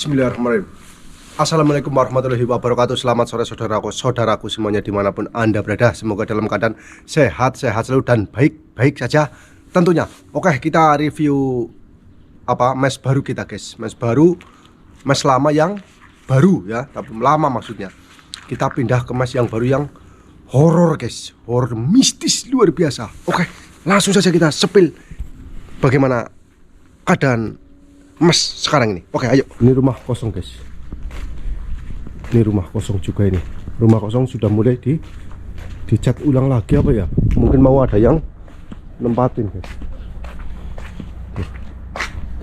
Bismillahirrahmanirrahim. Assalamualaikum warahmatullahi wabarakatuh. Selamat sore saudaraku semuanya dimanapun Anda berada. Semoga dalam keadaan sehat-sehat selalu dan baik-baik saja tentunya. Oke, kita review mes baru kita, guys. Mes baru, mes lama yang baru ya, tapi lama maksudnya. Kita pindah ke mes yang baru yang horor, guys. Horor mistis luar biasa. Oke, langsung saja kita sepil bagaimana keadaan mes sekarang ini. Oke, ayo. Ini rumah kosong, guys. Ini rumah kosong juga ini. Rumah kosong sudah mulai dicat ulang lagi apa ya? Mungkin mau ada yang nempatin, guys.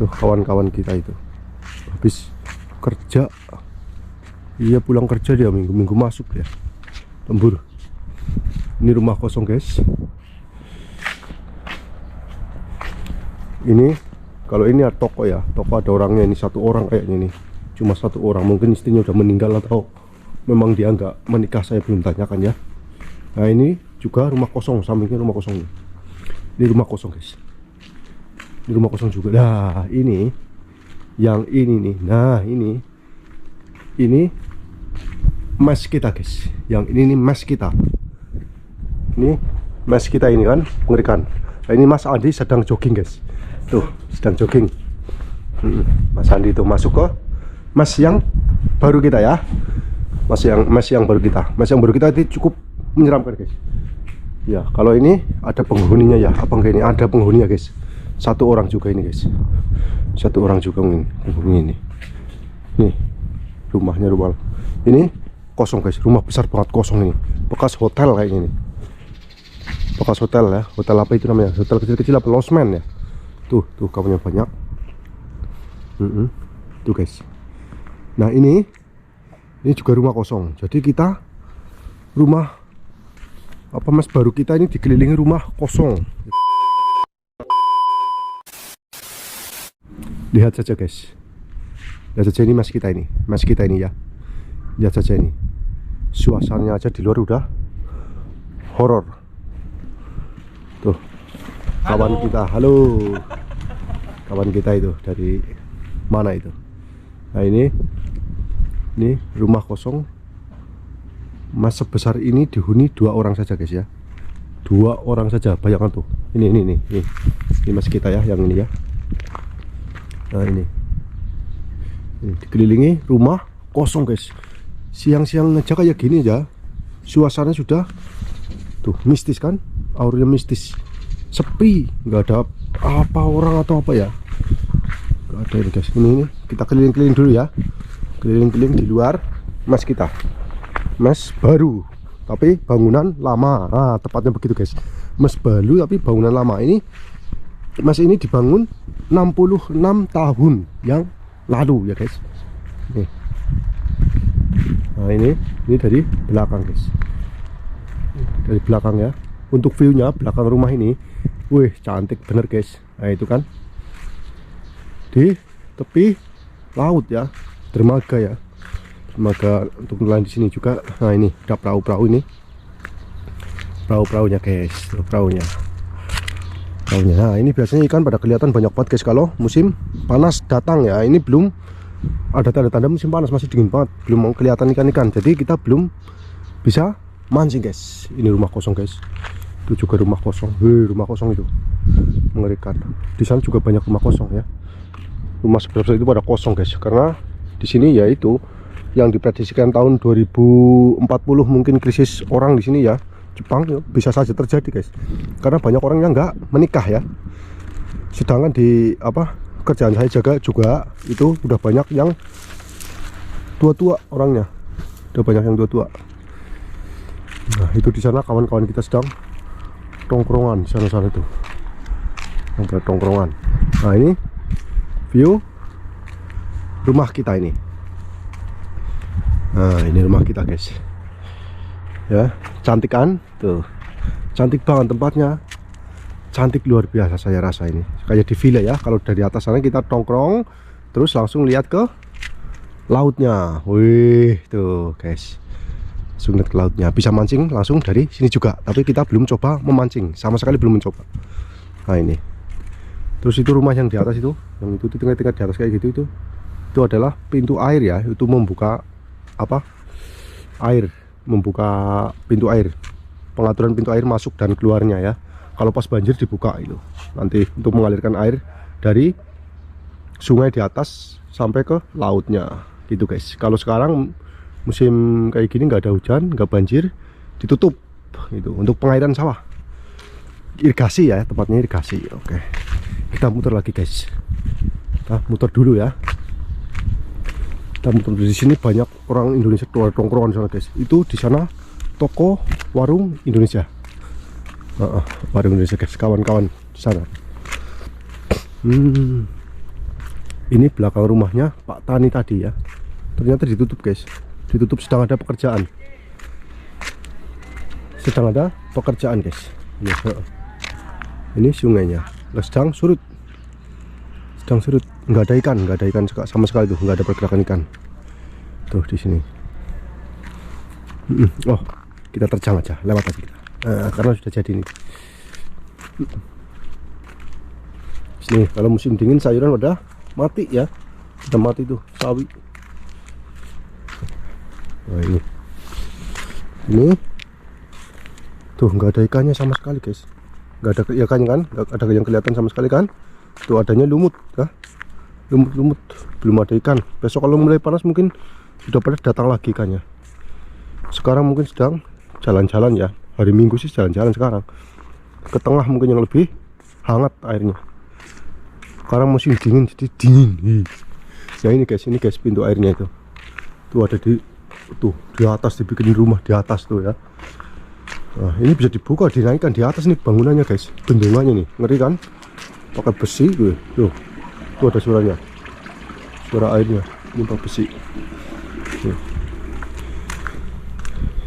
Tuh kawan-kawan kita itu habis kerja. Iya, pulang kerja dia, minggu-minggu masuk ya. Lembur. Ini rumah kosong, guys. Ini kalau ini ada toko ya, toko ada orangnya, ini satu orang kayaknya nih, cuma satu orang, mungkin istrinya udah meninggal atau memang dia nggak menikah, saya belum tanyakan ya. Nah ini juga rumah kosong, sampingnya rumah kosong. Ini rumah kosong, guys. Ini rumah kosong juga. Nah ini, yang ini nih, nah ini mes kita, guys. Yang ini nih mes kita. Ini mes kita ini kan, mengerikan. Nah ini Mas Andi sedang jogging, guys. Tuh, sedang jogging. Mas Andi itu masuk ke mes yang baru kita ya. Mes yang baru kita. Mes yang baru kita itu cukup menyeramkan, guys. Ya, kalau ini ada penghuninya ya. Apa enggak ini? Ada penghuninya, guys. Satu orang juga ini, guys. Satu orang juga penghuni ini. Nih, rumahnya rumah. Ini kosong, guys. Rumah besar banget kosong ini. Bekas hotel kayaknya ini. Bekas hotel ya. Hotel apa itu namanya? Hotel kecil-kecil apa losmen ya? Tuh kamarnya banyak. Tuh, guys. Nah ini juga rumah kosong. Jadi kita rumah mes baru kita ini dikelilingi rumah kosong. Lihat saja, guys. Lihat saja ini mes kita ini ya. Lihat saja ini. Suasananya aja di luar udah horor. Tuh. Kawan kita, halo. Kawan kita itu dari mana itu? Nah ini rumah kosong. Mas sebesar ini dihuni 2 orang saja, guys ya. 2 orang saja, bayangkan tuh. Ini mas kita ya, yang ini ya. Nah ini dikelilingi rumah kosong, guys. Siang-siang aja kayak gini ya. Suasana sudah tuh mistis kan, auranya mistis. Sepi, nggak ada apa orang atau apa ya, nggak ada ini, guys. Ini kita keliling-keliling dulu ya, keliling-keliling di luar mes kita, mes baru tapi bangunan lama. Nah tepatnya begitu, guys. Mes baru tapi bangunan lama. Ini mes ini dibangun 66 tahun yang lalu ya, guys. Nih. Nah ini dari belakang, guys. Dari belakang ya. Untuk view-nya belakang rumah ini, wih cantik bener, guys. Nah itu kan di tepi laut ya, dermaga ya, dermaga untuk nelayan di sini juga. Nah ini ada perahu-perahu ini, perahu-perahunya, guys. Perahunya. Nah ini biasanya ikan pada kelihatan banyak banget, guys, kalau musim panas datang ya. Ini belum ada tanda-tanda musim panas, masih dingin banget, belum kelihatan ikan-ikan. Jadi kita belum bisa mancing, guys. Ini rumah kosong, guys. Itu juga rumah kosong. Rumah kosong itu mengerikan. Di sana juga banyak rumah kosong ya. Rumah sebesar itu pada kosong, guys. Karena di sini ya itu yang diprediksikan tahun 2040 mungkin krisis orang di sini ya. Jepang ya, bisa saja terjadi, guys. Karena banyak orang yang nggak menikah ya. Sedangkan di kerjaan saya jaga juga itu udah banyak yang tua-tua orangnya. Udah banyak yang tua-tua. Nah itu di sana kawan-kawan kita sedang tongkrongan di sana itu, ada tongkrongan. Nah ini view rumah kita ini. Nah ini rumah kita, guys. Ya cantik kan, tuh cantik banget tempatnya, cantik luar biasa. Saya rasa ini kayak di villa ya. Kalau dari atas sana kita tongkrong terus langsung lihat ke lautnya. Wih tuh, guys. Langsung lihat ke lautnya, bisa mancing langsung dari sini juga. Tapi kita belum coba memancing, sama sekali belum mencoba. Nah ini Terus itu rumah yang di atas itu, yang itu tingkat-tingkat di atas kayak gitu itu itu adalah pintu air ya, itu membuka apa, air, membuka pintu air, pengaturan pintu air masuk dan keluarnya ya. Kalau pas banjir dibuka itu nanti untuk mengalirkan air dari sungai di atas sampai ke lautnya gitu guys. Kalau sekarang musim kayak gini nggak ada hujan, nggak banjir, ditutup itu untuk pengairan sawah, irigasi ya, tempatnya irigasi. Oke, kita muter lagi guys, kita muter dulu ya. Kita muter di sini banyak orang Indonesia tongkrongan sana guys. Itu di sana toko warung Indonesia. Warung Indonesia guys, kawan-kawan di sana. Ini belakang rumahnya Pak Tani tadi ya. Ternyata ditutup guys. Ditutup, sedang ada pekerjaan. Sedang ada pekerjaan guys. Ini sungainya sedang surut. Sedang surut. Nggak ada ikan sama sekali tuh. Nggak ada pergerakan ikan. Tuh di sini. Oh, kita terjang aja, lewat aja kita. Karena sudah jadi nih. Sini kalau musim dingin sayuran udah mati ya, udah mati tuh sawi. Nah ini tuh nggak ada ikannya sama sekali guys, nggak ada ikannya kan, nggak ada yang kelihatan sama sekali kan. Tuh adanya lumut ya, lumut, belum ada ikan. Besok kalau mulai panas mungkin sudah pada datang lagi ikannya. Sekarang mungkin sedang jalan-jalan ya, hari Minggu sih jalan-jalan sekarang. Ke tengah mungkin yang lebih hangat airnya. Sekarang musim dingin jadi dingin. Nah ini guys pintu airnya itu. Tuh ada di atas, dibikin rumah di atas tuh ya. Nah ini bisa dibuka, dinaikkan di atas nih bangunannya guys, bendungannya nih, ngeri kan? Pakai besi tuh. Tuh ada suaranya, suara airnya. Ini pakai besi.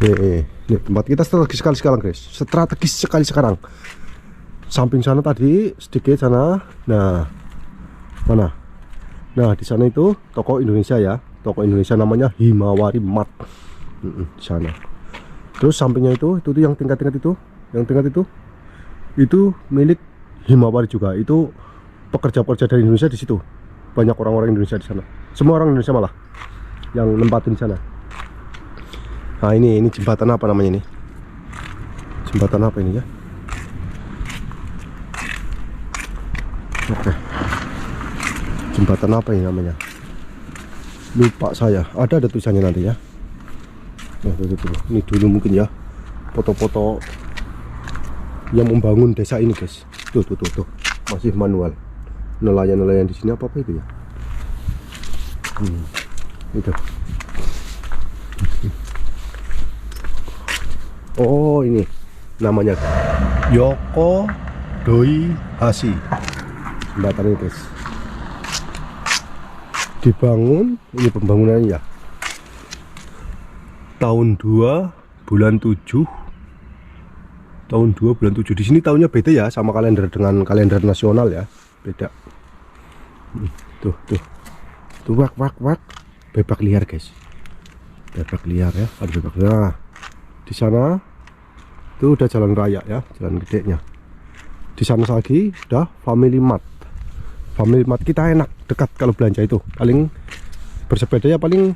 Ini tempat kita strategis sekali sekarang guys, strategis sekali sekarang. Samping sana tadi sedikit sana. Nah mana? Nah di sana itu toko Indonesia ya, toko Indonesia namanya Himawari Mart. Di sana. Terus sampingnya itu yang tingkat-tingkat itu milik Himawari juga. Itu pekerja-pekerja dari Indonesia di situ. Banyak orang-orang Indonesia di sana. Semua orang Indonesia malah yang nempatin di sana. Nah ini jembatan apa namanya ini? Jembatan apa ini ya? Oke. Jembatan apa ini namanya? Lupa saya. Ada tulisannya nanti ya. Nah, tuh. Ini dulu mungkin ya foto-foto yang membangun desa ini guys. Tuh. Masih manual. Nelayan di sini apa itu ya? Itu. Oh ini namanya Yoko Doi Hashi. Jembatan ini guys dibangun, ini pembangunannya ya tahun 2 bulan 7 di sini tahunnya beda ya sama kalender, dengan kalender nasional ya, beda. Tuh wak bebek liar guys, bebek liar ya, ada bebek liar. Nah, di sana itu udah jalan raya ya, jalan gedenya. Di sana lagi udah Family Mart. Family Mart kita enak, dekat kalau belanja itu. Paling bersepeda ya paling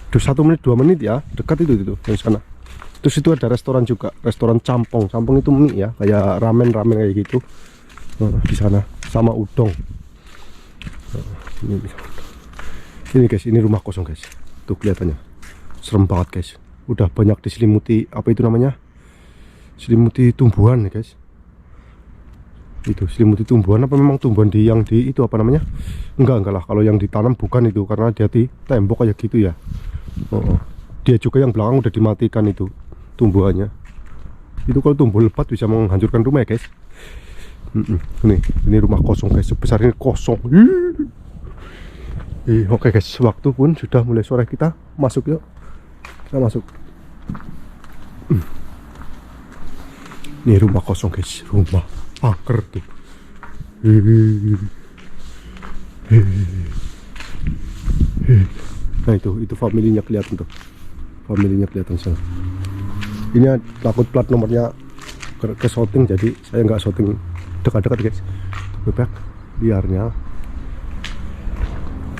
1 menit 2 menit ya, dekat itu dari sana. Terus itu ada restoran juga, restoran campong itu mie ya, kayak ramen kayak gitu. Di sana sama udang. Ini guys, ini rumah kosong guys. Tuh kelihatannya serem banget guys. Udah banyak diselimuti, apa itu namanya, selimuti tumbuhan nih guys. Itu selimuti tumbuhan, apa memang tumbuhan yang di itu apa namanya, enggak lah, kalau yang ditanam bukan itu, karena dia di tembok kayak gitu ya. Dia juga yang belakang udah dimatikan itu tumbuhannya. Itu kalau tumbuh lebat bisa menghancurkan rumah ya guys. Ini rumah kosong guys, sebesar ini kosong. Oke guys, waktu pun sudah mulai sore, kita masuk yuk. Kita masuk. Ini rumah kosong guys, rumah angker tuh. Nah itu familinya kelihatan tuh, familinya kelihatan sana. Ini takut plat nomornya ke shooting, jadi saya nggak shooting dekat-dekat guys. Bebek liarnya.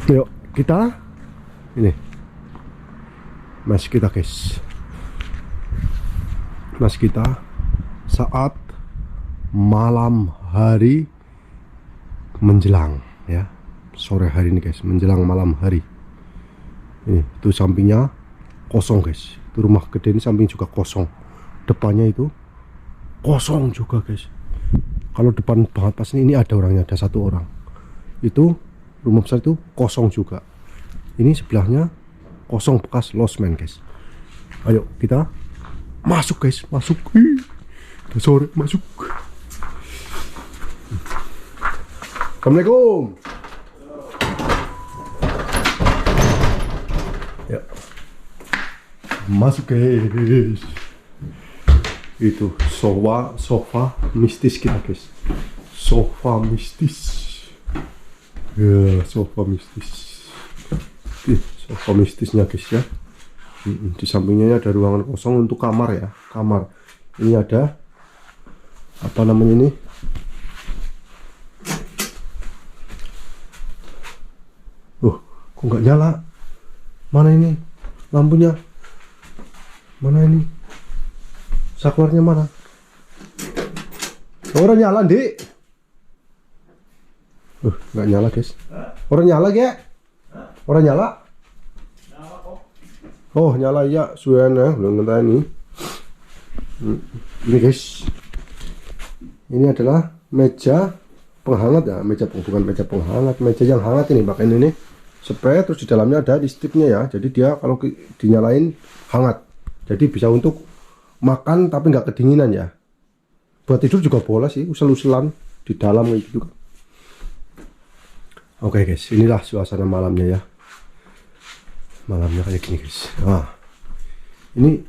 Yuk kita ini masih kita guys, masih kita saat malam hari menjelang ya, sore hari ini guys, menjelang malam hari. Ini tuh sampingnya kosong guys, itu rumah gede ini samping juga kosong, depannya itu kosong juga guys. Kalau depan banget pas ini ada orangnya, ada satu orang. Itu rumah besar itu kosong juga. Ini sebelahnya kosong bekas losmen guys. Ayo kita masuk guys, masuk. Udah sore, masuk. Assalamualaikum. Ya, masuk guys. Itu sofa mistis kita guys, sofa mistis ya, sofa mistis. Sofa mistisnya guys ya. Di sampingnya ada ruangan kosong untuk kamar ya, kamar. Ini ada apa namanya ini, kok nggak nyala, mana ini lampunya, mana ini saklarnya, mana orang nyala Dik. Nggak nyala guys, orang nyala ya, orang nyala. Oh nyala ya, suara belum ngentah ini. Ini guys, ini adalah meja penghangat ya, bukan meja penghangat, meja yang hangat ini. Pakai ini spray, terus di dalamnya ada listriknya ya, jadi dia kalau dinyalain hangat, jadi bisa untuk makan tapi nggak kedinginan ya. Buat tidur juga boleh sih, usel-uselan di dalam kayak gitu. Oke guys, inilah suasana malamnya ya. Malamnya kayak gini guys. Nah, ini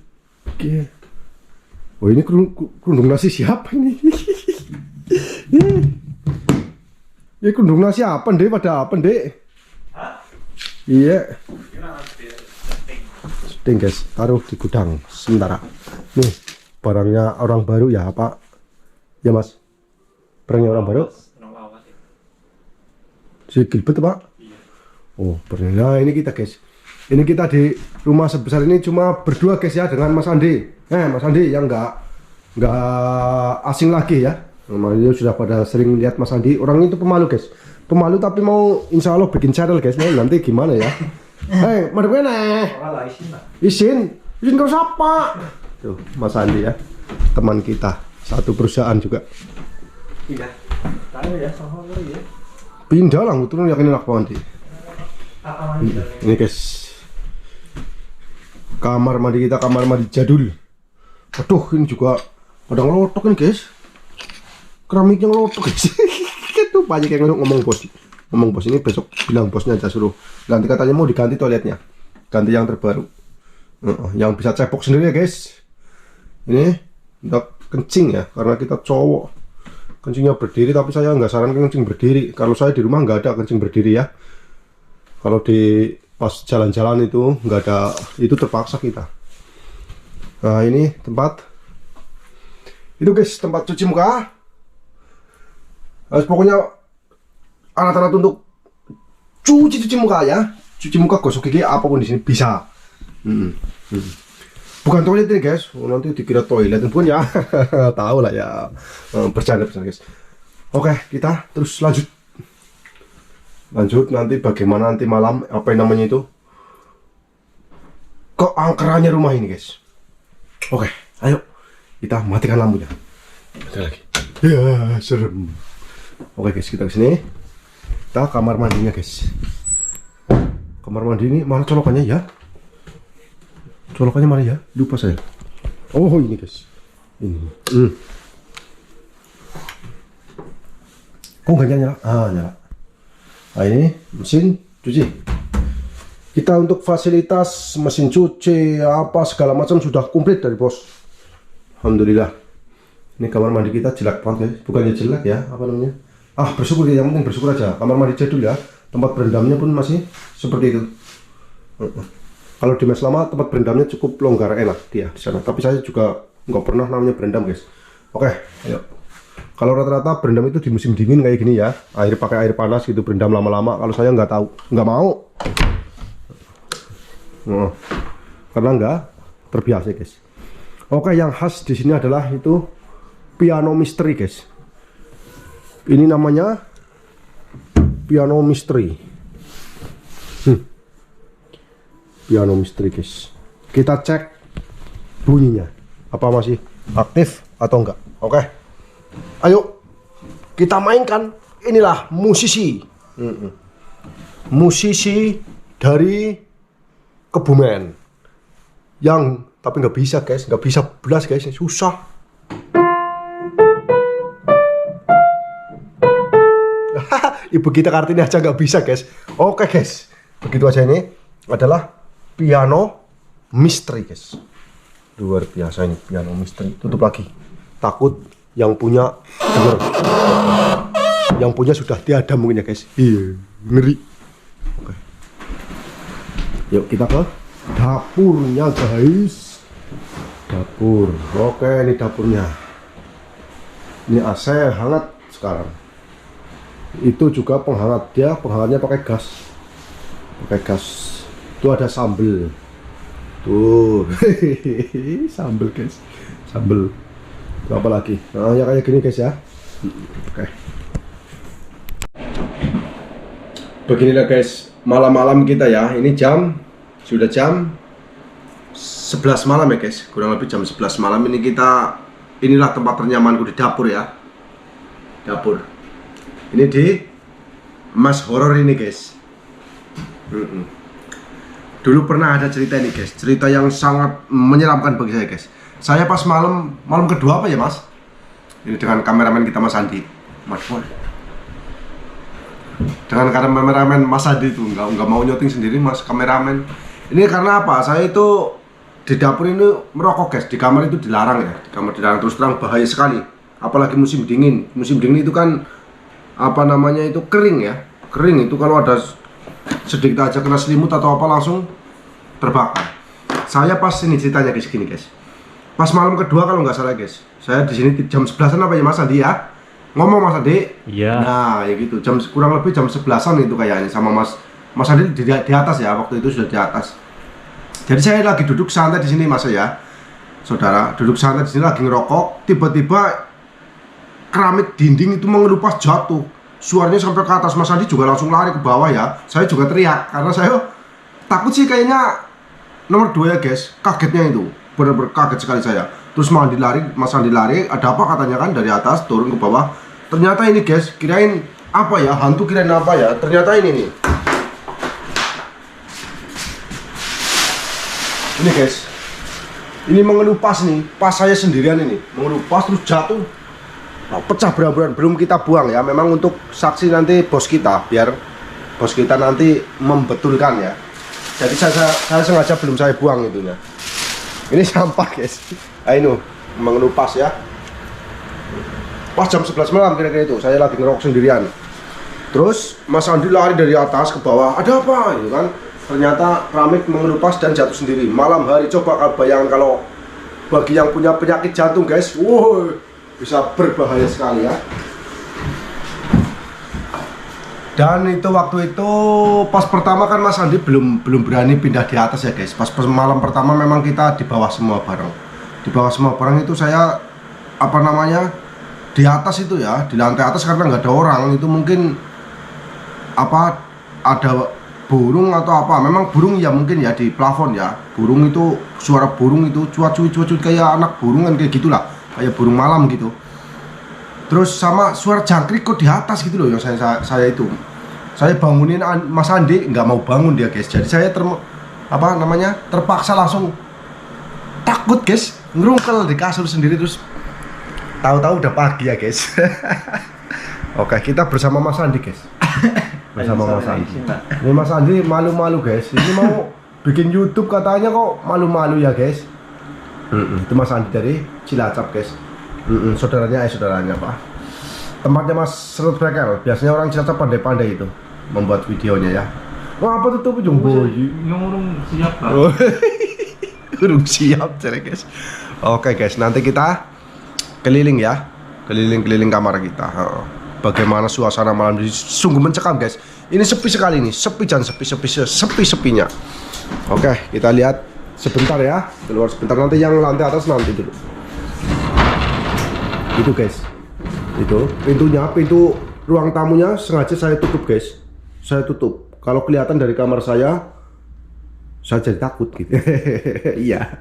oh ini kerudung nasi siapa ini? Ini kerudung nasi apa Dek? Pada apa Dek? Iya. Setting guys, taruh di gudang sementara. Nih barangnya orang baru ya Pak? Ya Mas? Barangnya orang baru? Si Gilbert Pak? Oh benar. Nah ini kita guys, ini kita di rumah sebesar ini cuma berdua guys ya, dengan Mas Andi. Mas Andi yang nggak asing lagi ya. Dia sudah pada sering lihat Mas Andi. Orang itu pemalu guys, pemalu tapi mau insya Allah bikin channel guys. Nah, nanti gimana ya? Madep kene. Isin kau siapa? Tuh Mas Andi ya, teman kita satu perusahaan juga. Iya. Tahu ya, sama ya. Pindah lah, turun yakin enak banget sih. Ini guys, kamar mandi kita, kamar mandi jadul. Aduh ini juga pada ngelotok ini guys, keramiknya ngelotok guys. Itu banyak yang ngomong bos ini besok bilang bosnya aja suruh ganti, katanya mau diganti toiletnya, ganti yang terbaru, yang bisa cepok sendiri ya guys. Ini untuk kencing ya, karena kita cowok kencingnya berdiri, tapi saya nggak sarankan kencing berdiri. Kalau saya di rumah nggak ada kencing berdiri ya. Kalau di pas jalan-jalan itu nggak ada, itu terpaksa kita. Nah ini tempat itu guys, tempat cuci muka. Pokoknya alat-alat untuk cuci muka ya, cuci muka, gosok gigi, apapun di sini bisa. Bukan toilet ini guys, nanti dikira toilet pun ya. Tahu lah ya, bercanda guys. Oke, kita terus lanjut nanti bagaimana nanti malam, apa yang namanya itu, keangkerannya rumah ini guys. Oke, ayo kita matikan lampunya. Ada lagi ya, serem. Oke guys, kita kesini, kita kamar mandinya guys. Kamar mandi ini mana colokannya ya? Colokannya mana ya? Lupa saya. Oh ini guys, ini. Kok nggak nyala? Nyala. Nah ini mesin cuci. Kita untuk fasilitas mesin cuci apa segala macam sudah komplit dari bos. Alhamdulillah. Ini kamar mandi kita jelek banget guys. Bukannya jelek ya, apa namanya? Bersyukur ya, yang penting bersyukur aja. Kamar mandi jadul ya. Tempat berendamnya pun masih seperti itu. Kalau di mes lama tempat berendamnya cukup longgar, enak dia di sana. Tapi saya juga nggak pernah namanya berendam guys. Oke, ayo Kalau rata-rata berendam itu di musim dingin kayak gini ya, pakai air panas gitu berendam lama-lama. Kalau saya nggak tahu, nggak mau. Karena nggak terbiasa guys. Oke, yang khas di sini adalah itu piano misteri guys. Ini namanya piano misteri. Piano misteri guys. Kita cek bunyinya, apa masih aktif atau enggak. Oke, ayo kita mainkan. Inilah musisi, musisi dari Kebumen yang tapi nggak bisa guys, nggak bisa belas guys, susah. Ibu kita Kartini aja nggak bisa guys. Oke guys, begitu aja. Ini adalah piano misteri guys. Luar biasa ini piano misteri. Tutup lagi, takut yang punya denger. Yang punya sudah tiada mungkin ya guys. Iya, ngeri. Oke, yuk kita ke dapurnya guys. Dapur. Oke, ini dapurnya. Ini AC hangat sekarang. Itu juga penghangat, dia penghangatnya pakai gas. Pakai gas. Itu ada sambel. Tuh. Sambel guys. Sambel. Itu apa lagi? Nah, ya kayak gini guys ya. Oke. Beginilah guys, malam-malam kita ya. Ini sudah jam 11 malam ya guys. Kurang lebih jam 11 malam ini kita, inilah tempat ternyamanku di dapur ya. Dapur. Ini di Mas Horor ini guys. Dulu pernah ada cerita ini guys, cerita yang sangat menyeramkan bagi saya guys. Saya pas malam kedua apa ya mas? Ini dengan kameramen kita Mas Andi, Mas Boy. Dengan kameramen Mas Andi itu nggak mau nyoting sendiri mas kameramen. Ini karena apa? Saya itu di dapur ini merokok guys. Di kamar itu dilarang ya. Di kamar dilarang, terus terang bahaya sekali. Apalagi musim dingin. Musim dingin itu kan apa namanya itu kering ya, kering itu kalau ada sedikit aja kena selimut atau apa langsung terbakar. Saya pas ini ceritanya guys gini guys, pas malam kedua kalau nggak salah guys, saya di sini jam 11-an apa ya Mas Andi ya, ngomong Mas Andi. Iya. Nah ya gitu, kurang lebih jam 11-an itu kayaknya sama Mas Andi di atas ya, waktu itu sudah di atas. Jadi saya lagi duduk santai di sini mas ya, saudara, duduk santai di sini lagi ngerokok, tiba-tiba keramik dinding itu mengelupas jatuh, suaranya sampai ke atas. Mas Andi juga langsung lari ke bawah ya. Saya juga teriak karena saya takut sih kayaknya nomor 2 ya guys. Kagetnya itu benar-benar kaget sekali saya. Terus Mas Andi lari, ada apa katanya kan, dari atas turun ke bawah. Ternyata ini guys, kirain apa ya, hantu, kirain apa ya, ternyata ini nih. Ini guys, ini mengelupas nih, pas saya sendirian ini mengelupas terus jatuh. Nah, pecah berhamburan, belum kita buang ya, memang untuk saksi nanti bos kita, biar bos kita nanti membetulkan ya. Jadi saya sengaja belum saya buang itunya. Ini sampah guys. Ini mengelupas ya. Pas jam 11 malam kira-kira itu, saya lagi ngerokok sendirian. Terus Mas Andi lari dari atas ke bawah, ada apa gitu kan. Ternyata keramik mengelupas dan jatuh sendiri. Malam hari, coba bayangkan kalau bagi yang punya penyakit jantung guys, wow, bisa berbahaya sekali ya. Dan itu waktu itu pas pertama kan Mas Andi belum berani pindah di atas ya guys. Pas malam pertama memang kita di bawah semua bareng. Di bawah semua bareng itu saya apa namanya, di atas itu ya, di lantai atas karena nggak ada orang. Itu mungkin apa, ada burung atau apa. Memang burung ya mungkin ya di plafon ya. Burung itu, suara burung itu cuat-cuit kayak anak burung kan, kayak gitulah, kayak burung malam gitu. Terus sama suara jangkrik kok di atas gitu loh ya. Saya itu, saya bangunin Mas Andi, nggak mau bangun dia guys. Jadi saya terpaksa langsung takut guys, ngerungkel di kasur sendiri. Terus tahu-tahu udah pagi ya guys. Oke, kita bersama Mas Andi guys. Bersama Mas Andi. Ini Mas Andi malu-malu guys. Ini mau bikin YouTube katanya kok malu-malu ya guys. Itu Mas Andi dari Cilacap guys. Saudaranya Pak. Tempatnya Mas Serut Brekel. Biasanya orang Cilacap pandai-pandai itu membuat videonya ya. Wah, apa tuh ujung boy? Ngurung siap lah. Urung siap guys. Oke guys, nanti kita keliling ya keliling-keliling kamar kita. Bagaimana suasana malam ini, sungguh mencekam guys. Ini sepi sekali nih, sepi jangan sepi-sepinya. Oke, kita lihat sebentar ya, keluar sebentar, nanti yang lantai atas nanti dulu. Itu guys, itu pintunya, pintu ruang tamunya sengaja saya tutup guys. Saya tutup, kalau kelihatan dari kamar saya jadi takut gitu. Iya.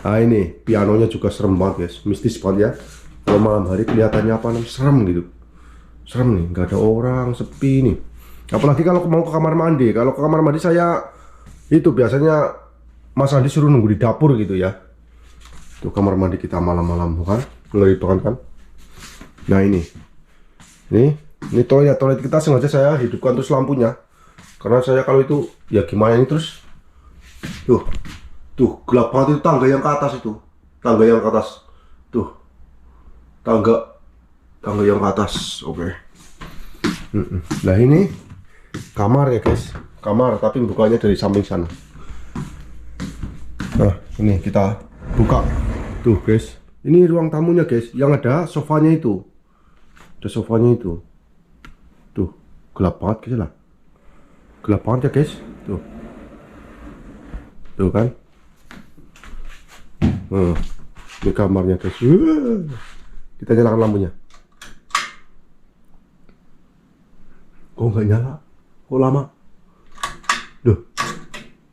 Nah ini pianonya juga serem banget guys, mistis banget ya. Kalau malam hari kelihatannya apa namanya, serem gitu. Serem nih, nggak ada orang, sepi nih. Apalagi kalau mau ke kamar mandi. Kalau ke kamar mandi saya itu biasanya Mas Andi suruh nunggu di dapur gitu ya. Tuh kamar mandi kita malam-malam kan, ngeri banget kan. Nah ini toilet kita sengaja saya hidupkan terus lampunya. Karena saya kalau itu ya gimana ini terus. Tuh gelap banget itu, tangga yang ke atas itu. Tangga yang ke atas. Tuh. Tangga yang ke atas. Oke. Nah ini kamar ya guys, kamar tapi bukanya dari samping sana. Nah ini kita buka tuh guys, ini ruang tamunya guys, yang ada sofanya itu, ada sofanya itu. Tuh gelap banget guys lah, gelap banget ya guys. Tuh kan. Ini kamarnya guys. Kita nyalakan lampunya. Oh nggak nyala, kok lama? Duh,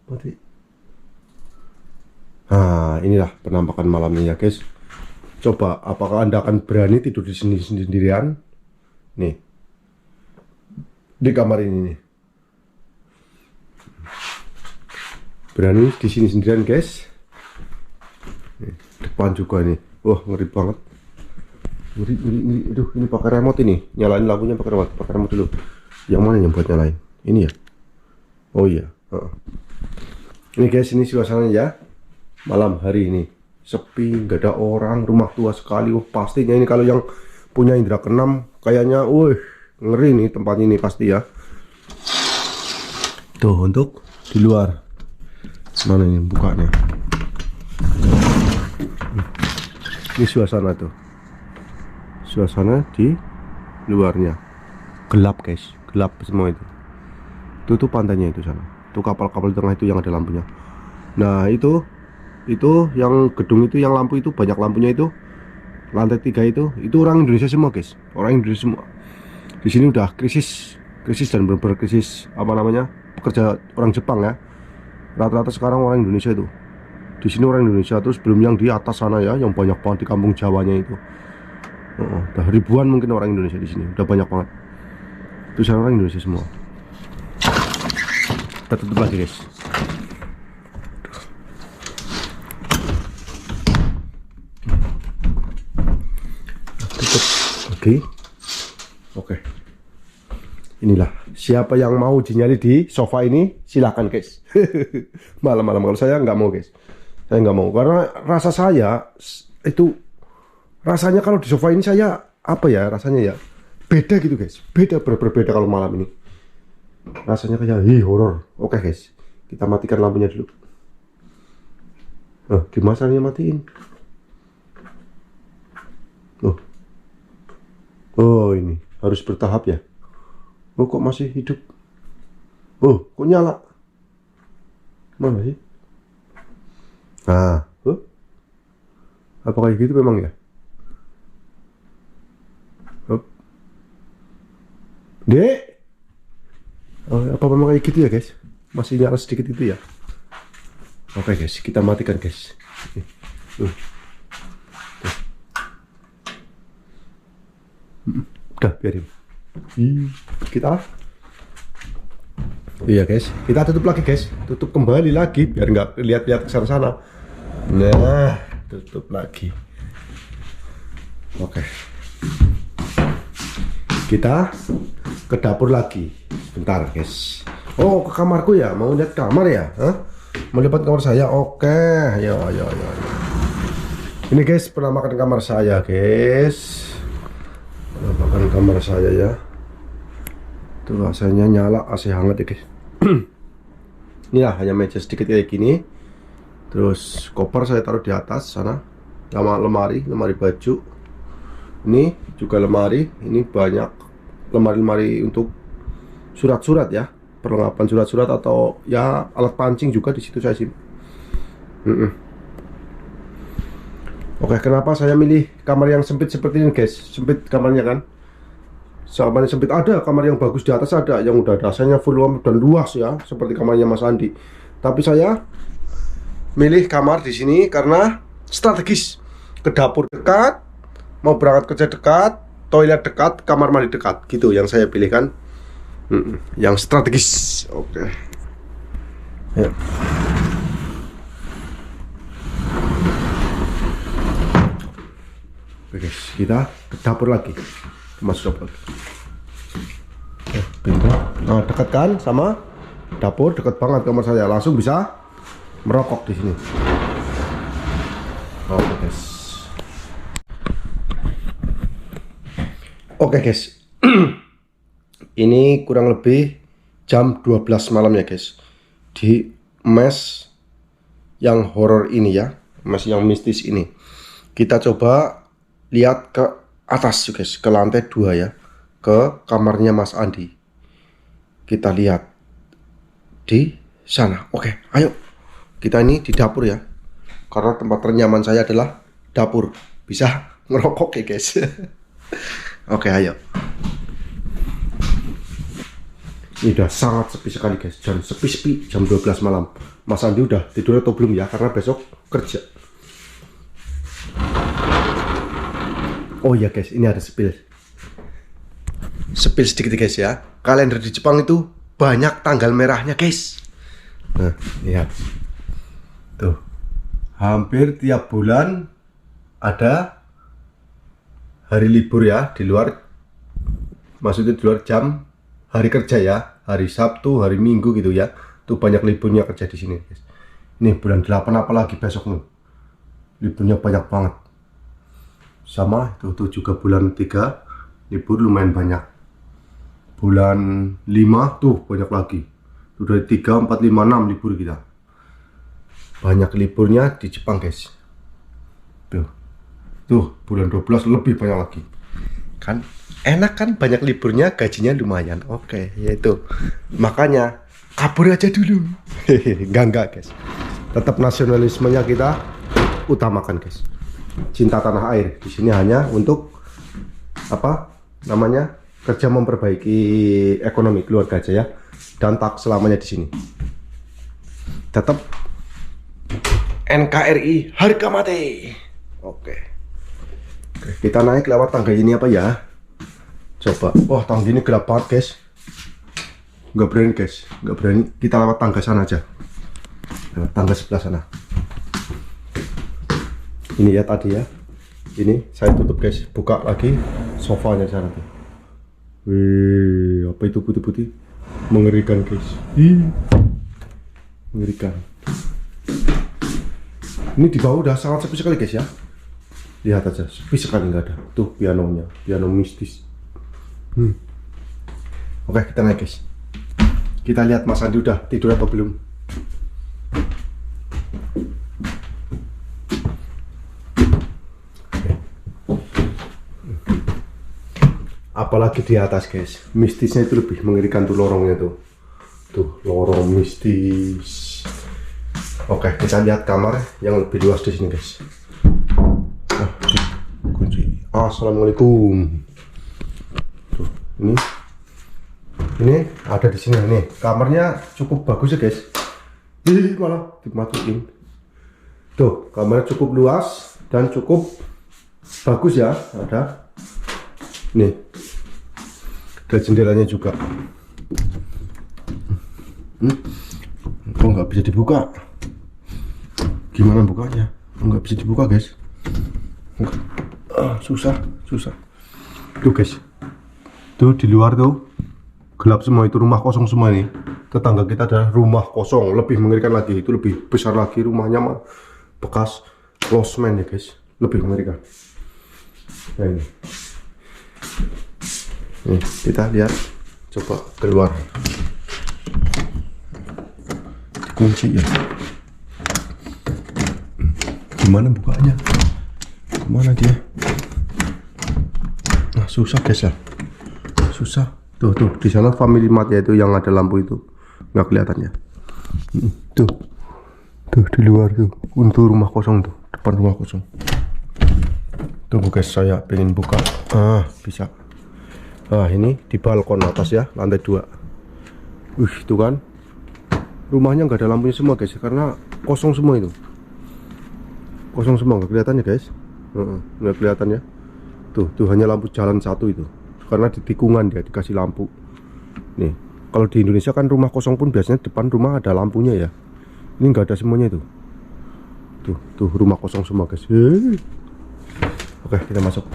mati. Nah inilah penampakan malamnya ya guys. Coba apakah Anda akan berani tidur di sini sendirian? Nih, di kamar ini nih. Berani di sini sendirian guys. Nih, depan juga nih. Wah ngeri banget. Ngeri. Aduh ini pakai remote ini. Nyalain lampunya pakai remote dulu. Yang mana yang buat nyalain? Ini ya? Oh iya. Ini guys, ini suasananya ya. Malam hari ini sepi, nggak ada orang, rumah tua sekali. Pastinya ini kalau yang punya indera keenam kayaknya, ngeri nih tempat ini pasti ya. Tuh untuk di luar. Mana ini bukanya? Ini suasana tuh. Suasana di luarnya. Gelap guys. Gelap semua itu. Tuh pantainya itu sana. Tuh kapal-kapal di tengah itu yang ada lampunya. Nah itu yang gedung itu yang lampu itu banyak lampunya itu. Lantai 3 itu orang Indonesia semua guys. Orang Indonesia semua. Di sini udah krisis dan benar-benar krisis apa namanya, pekerja orang Jepang ya. Rata-rata sekarang orang Indonesia itu. Di sini orang Indonesia, terus belum yang di atas sana ya, yang banyak banget di kampung Jawanya itu. Udah ribuan mungkin orang Indonesia di sini. Udah banyak banget. Itu orang Indonesia semua. Kita tutup lagi guys. Tutup lagi. Oke. Inilah siapa yang mau nyari di sofa ini silahkan guys. Malam-malam, kalau saya nggak mau guys. Saya nggak mau karena rasa saya itu, rasanya kalau di sofa ini saya apa ya rasanya ya, beda gitu guys, berbeda kalau malam ini rasanya kayak horor. Oke guys, kita matikan lampunya dulu. Gimana caranya matiin? Oh ini harus bertahap ya. Kok masih hidup? Kok nyala? Mana sih? Apa kayak gitu memang ya? Dek, apa memang kayak gitu ya guys? Masih nyala sedikit itu ya? Oke guys, kita matikan guys. Udah biarin. Kita, iya guys, kita tutup lagi guys, tutup kembali lagi biar nggak lihat-lihat ke sana-sana. Nah, tutup lagi. Oke. Kita ke dapur lagi. Bentar guys. Ke kamarku ya, mau lihat kamar ya? Mau lihat kamar saya? Oke, ayo. Ini guys penampakan kamar saya guys. Penampakan kamar saya ya. Tuh AC-nya nyala, AC hangat ya guys. Ini lah, hanya meja sedikit kayak gini. Terus koper saya taruh di atas sana, sama lemari baju. Ini juga lemari, ini banyak lemari-lemari untuk surat-surat ya, perlengkapan surat-surat atau ya alat pancing juga di situ saya simpan. Oke, kenapa saya milih kamar yang sempit seperti ini guys? Sempit kamarnya kan? Kamarnya sempit, ada kamar yang bagus di atas, ada yang udah dasarnya full dan luas ya, seperti kamarnya Mas Andi. Tapi saya milih kamar di sini karena strategis, ke dapur dekat, mau berangkat kerja dekat, toilet dekat, kamar mandi dekat, gitu yang saya pilih kan. Yang strategis. Oke. Ya. Oke guys, kita ke dapur lagi, masuk dapur. Pintu. Nah, dekat kan sama dapur, dekat banget kamar saya, langsung bisa merokok di sini. Oke guys. Oke guys. Ini kurang lebih jam 12 malam ya guys. Di mes yang horor ini ya, mes yang mistis ini. Kita coba lihat ke atas guys, ke lantai 2 ya, ke kamarnya Mas Andi. Kita lihat di sana. Oke, ayo. Kita ini di dapur ya, karena tempat ternyaman saya adalah dapur. Bisa ngerokok ya guys. Oke, ayo. Ini udah sangat sepi sekali guys, jam sepi-sepi, jam 12 malam. Mas Andi udah tidur atau belum ya, karena besok kerja. Oh iya guys, ini ada spill sedikit guys ya. Kalender di Jepang itu banyak tanggal merahnya guys. Nah, lihat tuh, hampir tiap bulan ada hari libur ya, di luar, maksudnya di luar jam hari kerja ya, hari Sabtu, hari Minggu gitu ya. Tuh banyak liburnya kerja di sini guys. Ini bulan 8 apalagi besok nih, liburnya banyak banget. Sama itu juga bulan 3 libur lumayan banyak. Bulan 5 tuh banyak lagi. Tuh dari 3, 4, 5, 6 libur kita. Banyak liburnya di Jepang guys. Tuh bulan 12 lebih banyak lagi. Kan enak kan, banyak liburnya, gajinya lumayan. Oke, yaitu makanya kabur aja dulu. Enggak guys. Tetap nasionalismenya kita utamakan guys. Cinta tanah air di sini hanya untuk apa namanya, kerja memperbaiki ekonomi keluarga aja ya, dan tak selamanya di sini. Tetap NKRI harga mati. Oke, kita naik lewat tangga ini apa ya, coba. Wah, tangga ini gelap banget guys, nggak berani guys, nggak berani. Kita lewat tangga sana aja, lewat tangga sebelah sana. Ini ya tadi ya, ini saya tutup guys, buka lagi sofanya di sana tuh. Wih, apa itu putih-putih? Mengerikan guys. Mengerikan. Ini di bawah udah sangat sepi sekali guys ya. Lihat aja, sepi sekali, nggak ada. Tuh pianonya, piano mistis. Oke, kita naik guys. Kita lihat Mas Andi udah tidur atau belum. Apalagi di atas guys, mistisnya itu lebih mengerikan tuh, lorongnya tuh. Tuh, lorong mistis. Oke, kita lihat kamar yang lebih luas di sini guys. Kunci. Assalamualaikum. Tuh, ini ada di sini nih. Kamarnya cukup bagus ya guys. Malah dimasukin. Tuh, kamarnya cukup luas dan cukup bagus ya. Ada nih, ada jendelanya juga. Kok nggak bisa dibuka? Gimana bukanya? Nggak bisa dibuka guys. Susah. Tuh guys, tuh di luar tuh gelap semua, itu rumah kosong semua ini. Tetangga kita ada rumah kosong, lebih mengerikan lagi. Itu lebih besar lagi rumahnya, mah bekas losmen ya guys, lebih mengerikan. Nah ini. Nih, kita lihat, coba keluar. Dikunci ya. Gimana bukanya? Kemana dia? susah guys ya, susah. Tuh di sana Family Mart ya, itu yang ada lampu itu nggak kelihatannya. Tuh di luar tuh untuk rumah kosong tuh, depan rumah kosong. Tunggu guys, saya pengen buka. Bisa. Ini di balkon atas ya, lantai 2. Itu kan rumahnya nggak ada lampunya semua guys, karena kosong semua itu. Kosong semua, nggak kelihatan ya guys. Nggak kelihatan ya. Tuh hanya lampu jalan satu itu, karena di tikungan dia dikasih lampu. Nih, kalau di Indonesia kan rumah kosong pun biasanya depan rumah ada lampunya ya. Ini nggak ada semuanya itu. Tuh rumah kosong semua guys. Oke, kita masuk.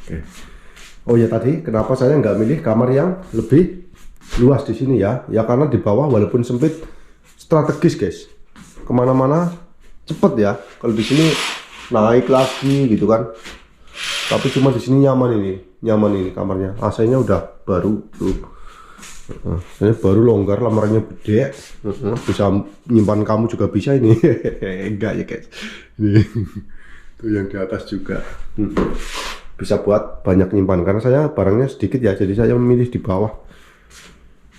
Oke. Oh ya, tadi kenapa saya nggak milih kamar yang lebih luas di sini ya? Ya karena di bawah walaupun sempit, strategis guys. Kemana-mana cepet ya. Kalau di sini naik lagi gitu kan. Tapi cuma di sini nyaman ini kamarnya. AC-nya udah baru tuh. Ini baru longgar, lamarannya gede. Bisa nyimpan kamu juga bisa ini. Enggak ya guys. Ini tuh yang di atas juga. Bisa buat banyak nyimpan, karena saya barangnya sedikit ya, jadi saya memilih di bawah.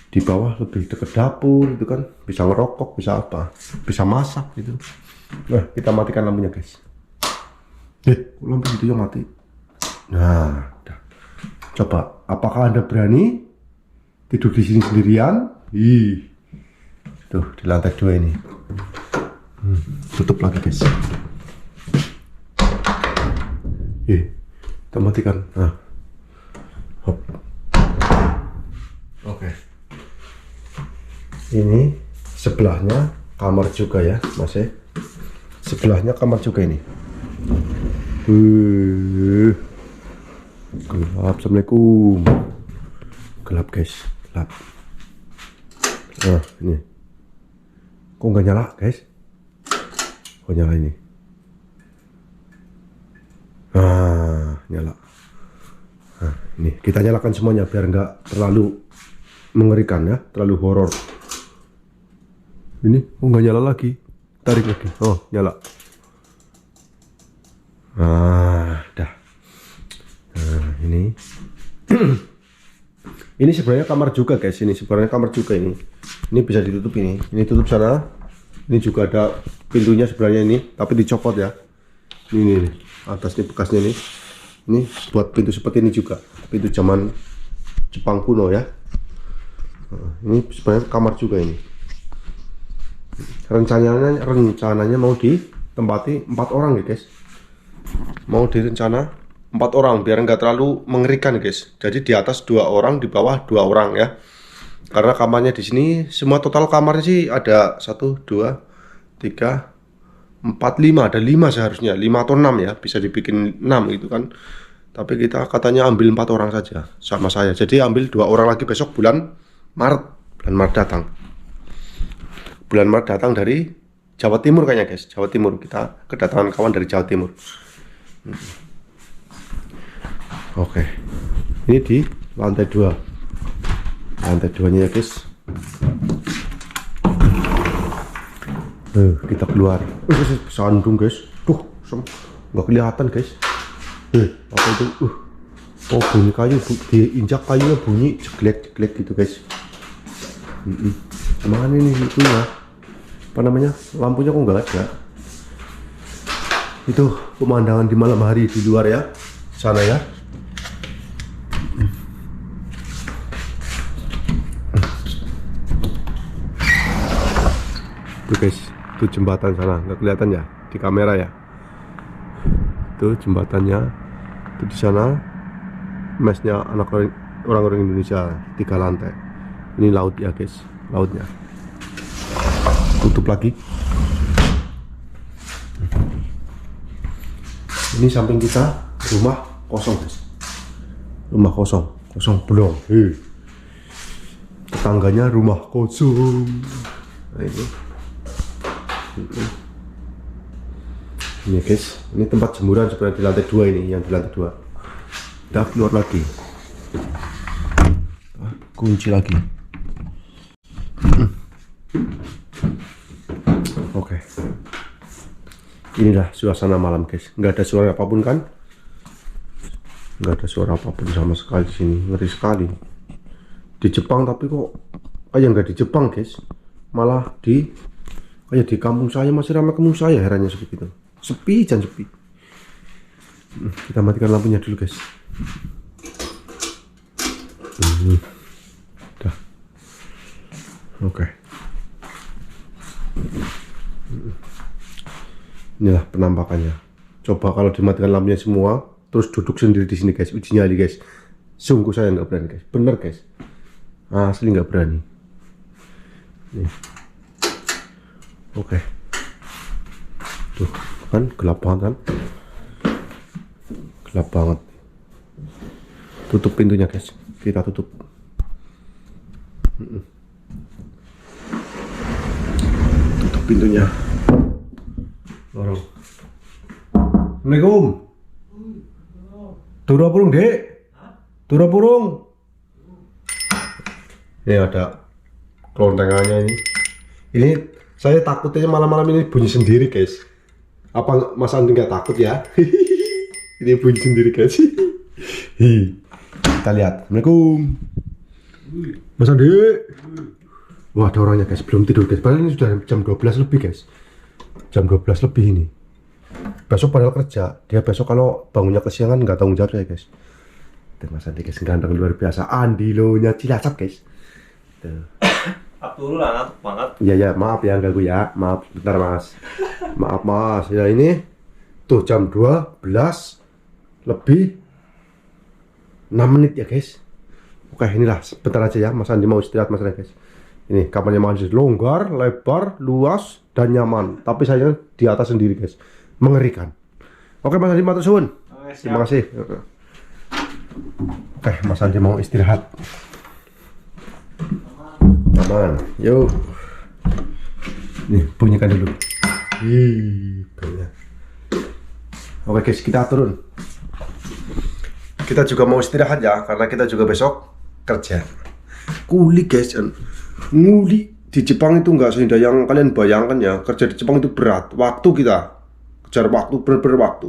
Di bawah lebih dekat dapur itu kan, bisa ngerokok, bisa apa, bisa masak gitu. Nah, kita matikan lampunya guys. Lampu itu yang mati. Nah, udah. Coba, apakah Anda berani tidur di sini sendirian? Tuh di lantai 2 ini. Tutup lagi guys. Kita matikan. Hop. Oke. Ini sebelahnya kamar juga ya, masih. Sebelahnya kamar juga ini. Gelap. Assalamualaikum. Gelap guys, gelap. Ini kok nggak nyala guys? Kok nyala ini? Nyala. Ini kita nyalakan semuanya biar nggak terlalu mengerikan ya, terlalu horor. Ini kok nggak nyala lagi? Tarik lagi. Nyala. Dah. Ini. Ini sebenarnya kamar juga guys, ini sebenarnya kamar juga ini. Ini bisa ditutup ini. Ini tutup sana. Ini juga ada pintunya sebenarnya ini, tapi dicopot ya. Ini atas ini bekasnya nih. Ini buat pintu seperti ini juga. Pintu zaman Jepang kuno ya. Ini sebenarnya kamar juga ini. Rencananya mau ditempati 4 orang ya guys. Mau direncana 4 orang biar nggak terlalu mengerikan guys. Jadi di atas 2 orang, di bawah 2 orang ya. Karena kamarnya di sini semua total kamarnya sih ada 1, 2, 3, 4, 5. Ada 5 seharusnya, 5 atau 6 ya. Bisa dibikin 6 gitu kan. Tapi kita katanya ambil 4 orang saja sama saya. Jadi ambil 2 orang lagi besok bulan Maret. Bulan Maret datang. Bulan Maret datang dari Jawa Timur kayaknya guys. Jawa Timur, kita kedatangan kawan dari Jawa Timur. Oke, ini di lantai 2. Lantai 2-nya ya guys. Kita keluar. Sandung guys. Nggak kelihatan guys. Apa itu? Bunyi kayu, diinjak kayunya bunyi jeglek-jeglek gitu guys. Mana ini itu ya? Apa namanya? Lampunya kok nggak ada? Itu pemandangan di malam hari di luar ya, sana ya. Tuh guys, itu jembatan sana, nggak kelihatan ya di kamera ya. Itu jembatannya, itu di sana mesnya anak orang-orang Indonesia 3 lantai. Ini laut ya guys, lautnya. Tutup lagi. Ini samping kita rumah kosong guys. Rumah kosong belum. Tetangganya rumah kosong. Nah, ini guys, ini tempat jemuran sebenarnya di lantai 2 ini, yang di lantai 2. Kita keluar lagi. Kunci lagi. Oke. Inilah suasana malam guys, nggak ada suara apapun kan, nggak ada suara apapun sama sekali di sini. Ngeri sekali di Jepang, tapi kok kayak nggak di Jepang guys, malah kayak di kampung saya, masih ramai kampung saya. Herannya seperti itu, sepi dan sepi. Kita matikan lampunya dulu guys. Dah. Oke. Inilah penampakannya. Coba kalau dimatikan lampunya semua, terus duduk sendiri di sini guys, uji nyali guys. Sungguh saya nggak berani guys, bener guys. Asli nggak berani. Nih. Oke. Tuh kan gelap banget kan? Gelap banget. Tutup pintunya guys. Kita tutup. Tutup pintunya. Orang. Assalamualaikum. Turun burung dek. Turun burung. Ini ada kelontengannya ini. Ini saya takutnya malam-malam ini bunyi sendiri guys. Apa Mas Andi nggak takut ya? Ini bunyi sendiri guys. Kita lihat. Assalamualaikum. Mas Andi. Wah, ada orangnya guys, belum tidur guys. Padahal ini sudah jam 12 lebih guys. Jam 12 lebih ini. Besok padahal kerja. Dia besok kalau bangunnya kesiangan nggak tanggung jawab saya guys. Tuh Mas Andi guys, ganteng luar biasa. Andi lo nya Cilacap guys. Tuh. Dulu lah, ngantuk banget. Ya maaf ya ganggu ya. Maaf bentar Mas. Maaf Mas. Ya ini tuh jam 12 lebih 6 menit ya guys. Oke, inilah sebentar aja ya. Mas Andi mau istirahat Mas Andi guys. Ini kamarnya Mas Andi longgar, lebar, luas dan nyaman. Tapi saya di atas sendiri guys. Mengerikan. Oke Mas Andi matur suwun. Terima kasih. Oke, Mas Andi mau istirahat. Aman. Yuk. Nih, bunyikan dulu. Banyak. Oke guys, kita turun. Kita juga mau istirahat ya, karena kita juga besok kerja. Kuli guys, nguli di Jepang itu nggak seindah yang kalian bayangkan ya. Kerja di Jepang itu berat. Waktu kita kejar waktu, waktu.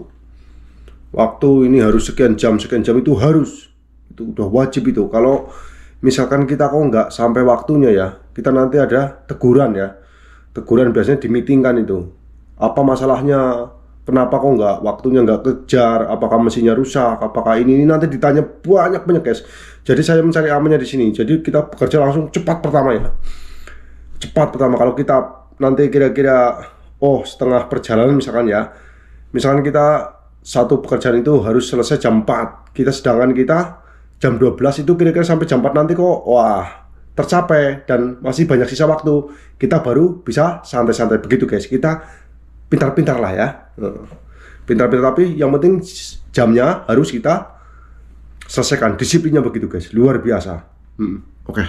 Waktu ini harus sekian jam itu harus. Itu udah wajib itu. Kalau misalkan kita kok nggak sampai waktunya ya, kita nanti ada teguran ya. Teguran biasanya dimeetingkan itu. Apa masalahnya? Kenapa kok nggak waktunya nggak kejar? Apakah mesinnya rusak? Apakah ini nanti ditanya banyak guys. Jadi saya mencari amannya di sini. Jadi kita bekerja langsung cepat pertama ya. Cepat pertama. Kalau kita nanti kira-kira setengah perjalanan misalkan ya. Misalkan kita satu pekerjaan itu harus selesai jam 4. Sedangkan kita jam 12 itu kira-kira sampai jam 4 nanti kok tercapai dan masih banyak sisa waktu. Kita baru bisa santai-santai begitu guys. Kita pintar-pintar lah ya. Pintar-pintar, tapi yang penting jamnya harus kita selesaikan. Disiplinnya begitu guys, luar biasa. Oke.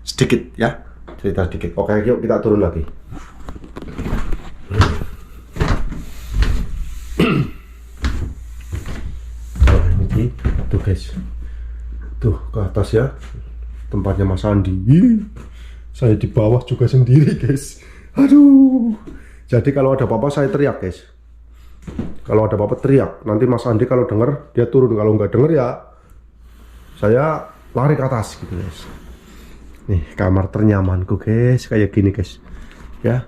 Sedikit ya, cerita sedikit. Oke, yuk kita turun lagi. Ini tuh guys, tuh ke atas ya, tempatnya Mas Andi. Saya di bawah juga sendiri guys. Aduh. Jadi kalau ada apa-apa saya teriak guys. Kalau ada apa-apa teriak. Nanti Mas Andi kalau denger dia turun. Kalau nggak denger ya saya lari ke atas gitu guys. Nih kamar ternyamanku guys, kayak gini guys. Ya.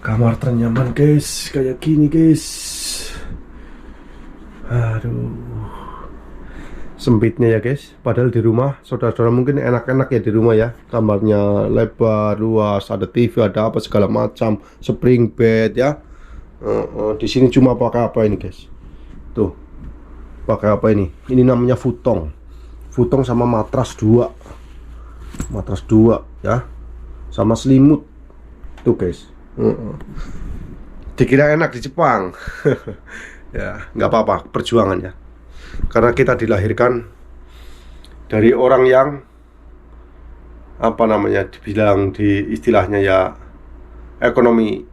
Kamar ternyaman guys, kayak gini guys. Aduh. Sempitnya ya guys. Padahal di rumah saudara-saudara mungkin enak-enak ya di rumah ya. Kamarnya lebar, luas, ada TV, ada apa segala macam, spring bed ya. Di sini cuma pakai apa ini guys? Tuh. Pakai apa ini? Ini namanya futong. Futong sama matras 2. Matras 2 ya. Sama selimut. Tuh guys. Dikira enak di Jepang. Ya, nggak apa-apa, perjuangan ya. Karena kita dilahirkan dari orang yang dibilang di istilahnya ya ekonomi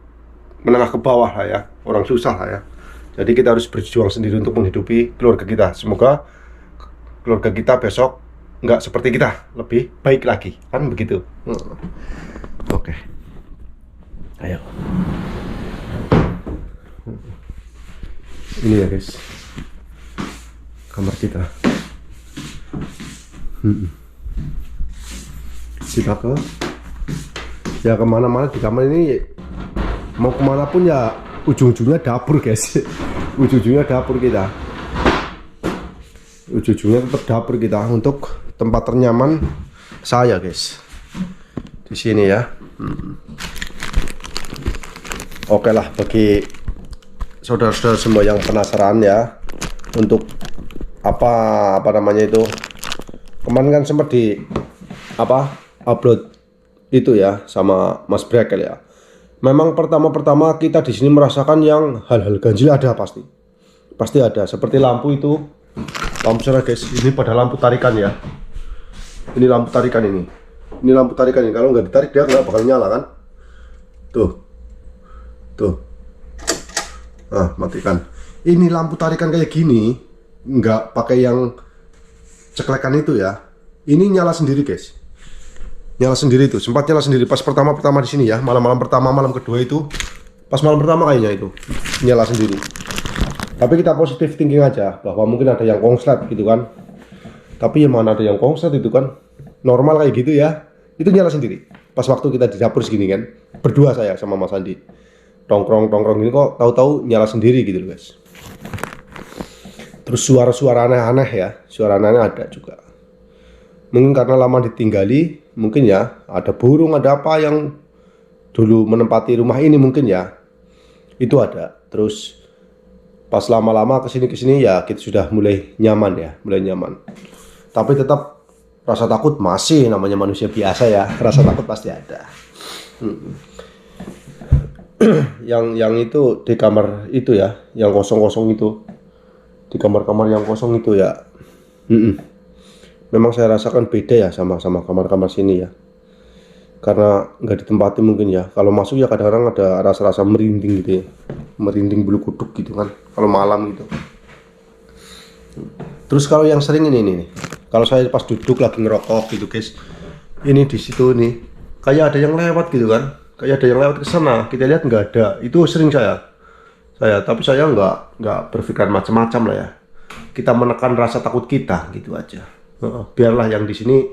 menengah ke bawah lah ya, orang susah lah ya. Jadi kita harus berjuang sendiri untuk menghidupi keluarga kita. Semoga keluarga kita besok nggak seperti kita, lebih baik lagi, kan begitu. Oke. Ayo. Ini ya guys, kamar kita. Kita ke ya kemana-mana di kamar ini, mau kemana pun ya ujung-ujungnya dapur guys. Ujung-ujungnya dapur kita, ujung-ujungnya tetap dapur kita untuk tempat ternyaman saya guys di sini ya. Oke lah, bagi saudara-saudara semua yang penasaran ya, untuk apa namanya itu, kemarin kan sempat di upload itu ya sama Mas Brekel ya. Memang pertama kita di sini merasakan yang hal-hal ganjil ada, pasti ada. Seperti lampu itu, lampu sana guys, ini pada lampu tarikan ya. Ini lampu tarikan ini lampu tarikan ini. Kalau nggak ditarik dia nggak bakal nyala kan. Tuh, matikan. Ini lampu tarikan kayak gini, nggak pakai yang ceklekan itu ya. Ini nyala sendiri guys. Nyala sendiri tuh, sempat nyala sendiri pas pertama di sini ya, malam pertama, malam kedua itu, pas malam pertama kayaknya itu nyala sendiri. Tapi kita positif thinking aja bahwa mungkin ada yang konslet gitu kan. Tapi ya mana ada yang konslet itu kan, normal kayak gitu ya, itu nyala sendiri. Pas waktu kita di dapur segini kan, berdua saya sama Mas Andi, tongkrong gini kok tahu-tahu nyala sendiri gitu loh guys. Terus suara-suara aneh-aneh ya, suara aneh-aneh ada juga. Mungkin karena lama ditinggali, mungkin ya ada burung, ada apa yang dulu menempati rumah ini mungkin ya, itu ada. Terus pas lama-lama kesini ya kita sudah mulai nyaman ya, tapi tetap rasa takut masih, namanya manusia biasa ya, rasa takut pasti ada. Yang itu di kamar itu ya, yang kosong itu, di kamar-kamar yang kosong itu ya, memang saya rasakan beda ya sama kamar-kamar sini ya, karena nggak ditempati mungkin ya. Kalau masuk ya kadang-kadang ada rasa-rasa merinding gitu ya, merinding bulu kuduk gitu kan kalau malam gitu. Terus kalau yang sering ini nih, kalau saya pas duduk lagi ngerokok gitu guys, ini di situ nih kayak ada yang lewat gitu kan, kayak ada yang lewat ke sana, kita lihat nggak ada. Itu sering saya tapi saya nggak berpikir macam-macam lah ya. Kita menekan rasa takut kita gitu aja. Biarlah yang di sini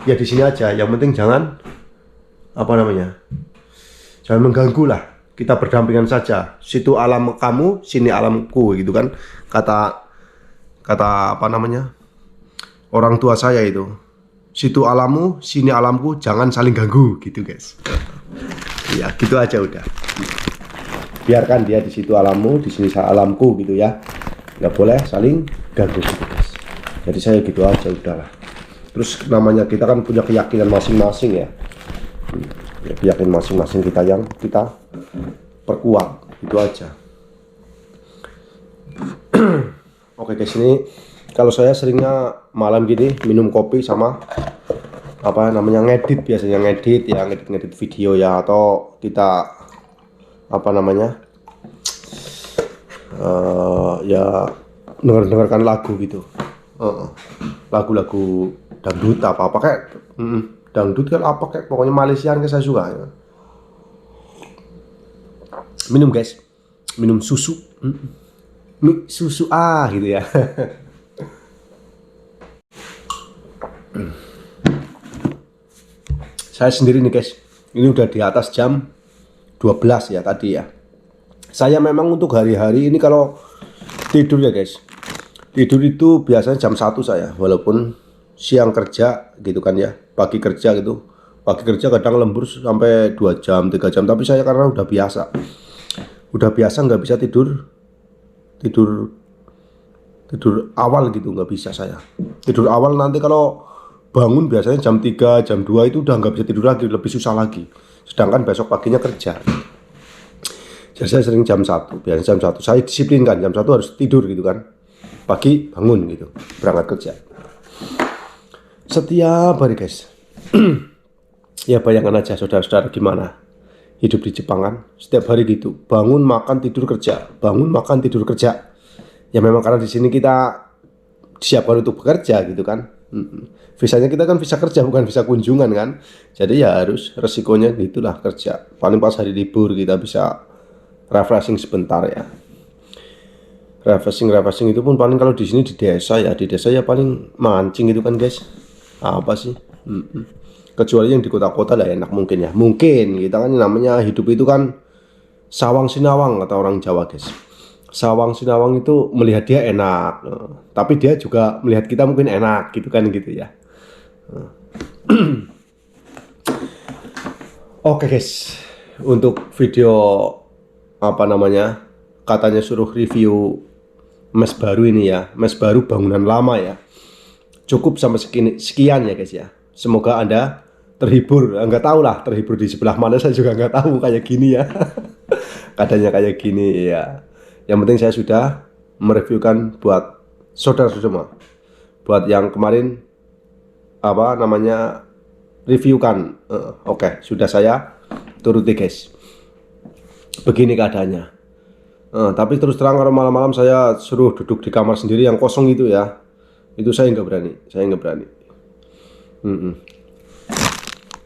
ya di sini aja, yang penting jangan jangan mengganggu lah, kita berdampingan saja. Situ alam kamu, sini alamku gitu kan, kata orang tua saya itu, situ alammu, sini alamku, jangan saling ganggu gitu guys. Ya gitu aja udah, biarkan dia di situ alammu, di sini alamku gitu ya, nggak boleh saling ganggu gitu guys. Jadi saya gitu aja udahlah. Terus namanya kita kan punya keyakinan masing-masing ya, keyakinan masing-masing kita yang kita perkuat, itu aja. Oke guys, ini kalau saya seringnya malam gini minum kopi sama ngedit, biasanya ngedit video ya, atau kita ya dengarkan lagu gitu. Lagu-lagu dangdut apa kayak dangdut kan apa kayak pokoknya Malaysian saya suka ya. Minum guys, minum susu, susu gitu ya. Saya sendiri nih guys, ini udah di atas jam 12 ya tadi ya. Saya memang untuk hari-hari ini kalau tidur ya guys, tidur itu biasanya jam 1 saya, walaupun siang kerja gitu kan ya, pagi kerja gitu. Pagi kerja kadang lembur sampai 2 jam, 3 jam, tapi saya karena udah biasa nggak bisa tidur awal gitu, nggak bisa saya. Tidur awal nanti kalau bangun biasanya jam 3, jam 2 itu udah nggak bisa tidur lagi, lebih susah lagi. Sedangkan besok paginya kerja. Jadi saya sering jam 1, biasanya jam 1. Saya disiplin kan, jam 1 harus tidur gitu kan. Pagi bangun gitu, berangkat kerja. Setiap hari guys. Ya bayangkan aja saudara-saudara gimana hidup di Jepang kan. Setiap hari gitu, bangun, makan, tidur, kerja. Bangun, makan, tidur, kerja. Ya memang karena di sini kita disiapkan untuk bekerja gitu kan. Visanya kita kan visa kerja, bukan visa kunjungan kan. Jadi ya harus resikonya gitulah kerja. Paling pas hari libur kita bisa refreshing sebentar ya. Refreshing itu pun paling kalau di sini di desa ya paling mancing itu kan guys. Apa sih? Kecuali yang di kota-kota lah enak mungkin ya. Mungkin kita kan namanya hidup itu kan sawang sinawang kata orang Jawa guys. Sawang sinawang itu melihat dia enak, tapi dia juga melihat kita mungkin enak gitu kan gitu ya. Oke guys, untuk video apa namanya, katanya suruh review mes baru ini ya, mes baru bangunan lama ya, cukup sampai sekian ya guys ya. Semoga Anda terhibur. Nggak tahu lah terhibur di sebelah mana, saya juga nggak tahu kayak gini ya. Katanya kayak gini ya. Yang penting saya sudah mereviewkan buat saudara semua, buat yang kemarin apa namanya reviewkan. Oke, sudah saya turuti guys. Begini keadaannya. Tapi terus terang kalau malam-malam saya suruh duduk di kamar sendiri yang kosong itu ya, itu saya nggak berani.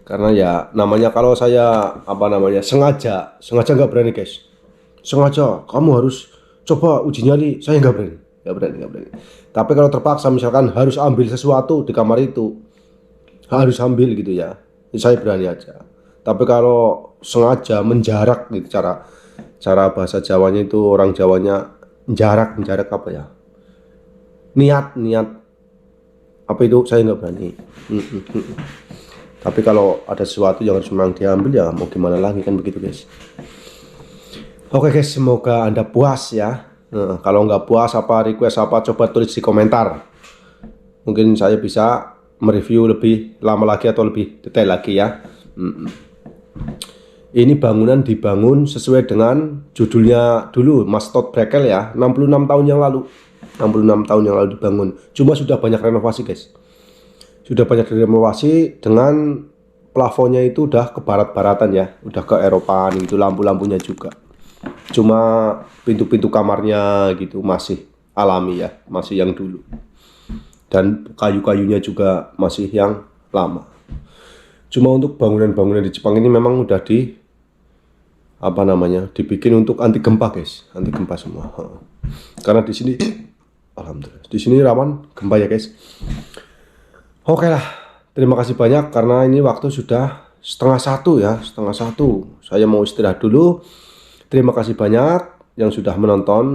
Karena ya namanya kalau saya apa namanya sengaja nggak berani guys. Sengaja kamu harus coba uji nyali, saya nggak berani. Tapi kalau terpaksa misalkan harus ambil sesuatu di kamar itu, harus ambil gitu ya, saya berani aja. Tapi kalau sengaja menjarak gitu, cara bahasa Jawanya itu, orang Jawanya menjarak apa ya, niat apa itu, saya nggak berani. Tapi kalau ada sesuatu yang harus memang diambil ya mau gimana lagi kan begitu guys. Oke guys, semoga Anda puas ya. Kalau nggak puas apa request apa coba tulis di komentar. Mungkin saya bisa mereview lebih lama lagi atau lebih detail lagi ya. Ini bangunan dibangun sesuai dengan judulnya dulu, Mas Todd Brekel ya, 66 tahun yang lalu. 66 tahun yang lalu dibangun. Cuma sudah banyak renovasi guys. Sudah banyak renovasi, dengan plafonnya itu udah ke barat-baratan ya, udah ke Eropaan gitu, lampu-lampunya juga. Cuma pintu-pintu kamarnya gitu masih alami ya, masih yang dulu. Dan kayu-kayunya juga masih yang lama. Cuma untuk bangunan-bangunan di Jepang ini memang udah apa namanya, dibikin untuk anti gempa guys, anti gempa semua. Karena di sini alhamdulillah, di sini rawan gempa ya guys. Oke lah, terima kasih banyak karena ini waktu sudah 12:30 ya, 12:30. Saya mau istirahat dulu. Terima kasih banyak yang sudah menonton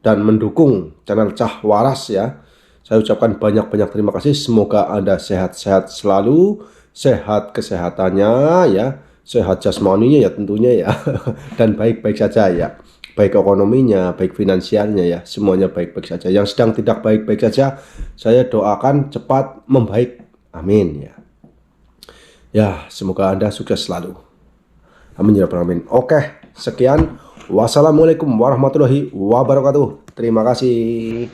dan mendukung channel Cah Waras ya. Saya ucapkan banyak-banyak terima kasih. Semoga Anda sehat-sehat selalu, sehat kesehatannya ya, sehat jasmaninya ya tentunya ya, dan baik-baik saja ya. Baik ekonominya, baik finansialnya ya, semuanya baik-baik saja. Yang sedang tidak baik-baik saja, saya doakan cepat membaik. Amin ya. Ya, semoga Anda sukses selalu. Amin ya rabbal alamin. Oke, sekian. Wassalamualaikum warahmatullahi wabarakatuh. Terima kasih.